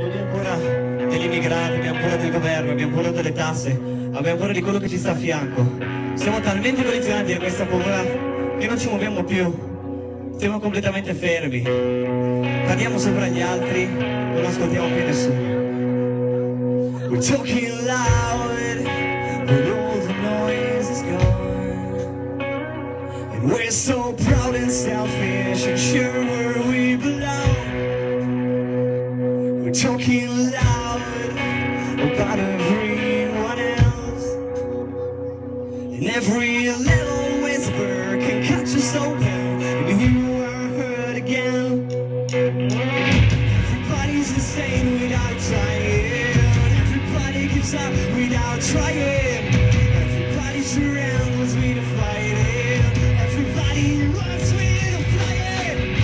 Abbiamo paura degli immigrati, abbiamo paura del governo, abbiamo paura delle tasse, abbiamo paura di quello che ci sta a fianco. Siamo talmente condizionati da questa paura che non ci muoviamo più, siamo completamente fermi. Parliamo sopra gli altri, non ascoltiamo più nessuno. We're talking loud, but all the noise is gone. And we're so proud and selfish and sure where we belong. We're talking loud about everyone else, and every little whisper can catch us open, and you are hurt again. Everybody's insane without trying, everybody gives up without trying, everybody surrounds with a fighting, everybody runs with a flying.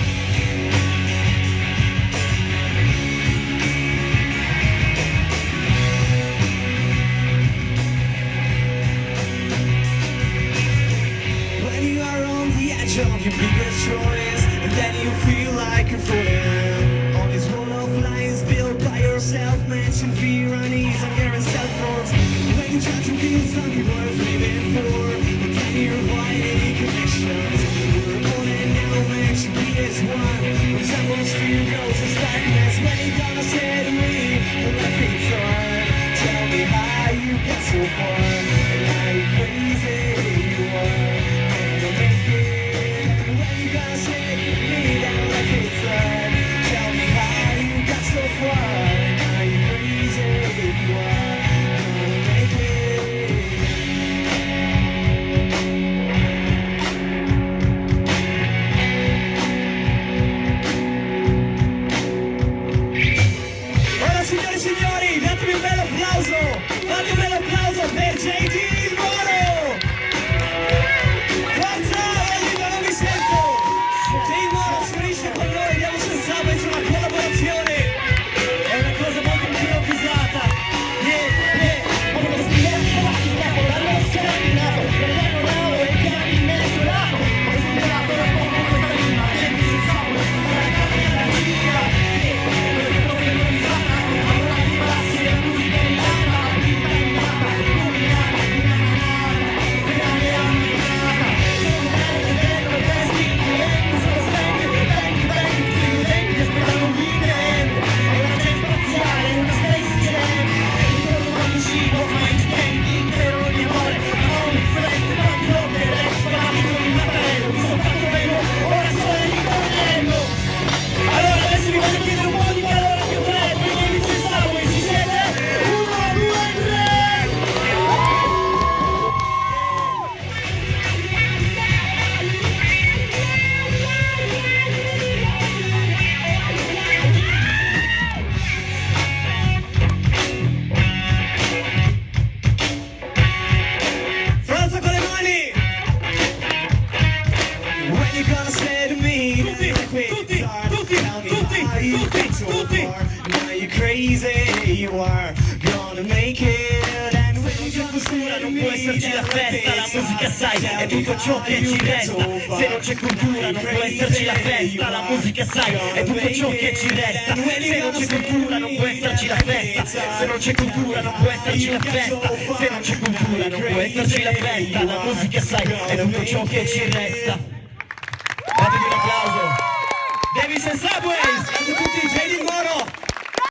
When you are on the edge of your biggest choice, and then you feel like you're falling on this wall of lies built by yourself, mention fear, unease, and your self-force. When you try to build something worth living for, but can you avoid any connections? We're all in now, makes you be as one. When someone still goes as darkness, when you gonna say to me, well, nothing's on. Tell me how you get so far, and how you crazy you are. Gonna make it. When you gonna say to me that nothing's on? Tell me how you got so far, and how you crazy you are. Gonna make it. Ora signore e signori, datemi un bel applauso, fate un bel applauso per JD Moro! Forza, Oliva, non vi sento! JD Moro si unisce con noi, andiamo senza su una collaborazione, è una cosa molto improvvisata. Allora adesso vi voglio chiedere un po' di calore più tre, perché inizia il Subway, ci siete? 1, 2, 3! Forza con le mani! When you gonna say to me tutti, now you crazy you are gonna make it. And when you gonna say Non può esserci la festa, la musica sai, è tutto ciò che ci resta. Se non c'è cultura non può esserci la festa, la musica sai, è tutto ciò che ci resta. Se non c'è cultura non può esserci la festa, se non c'è cultura non può esserci la festa, se non c'è cultura non può esserci la festa, la musica sai, è tutto ciò che ci resta. Datevi un applauso. Davis and Subways, grazie a tutti.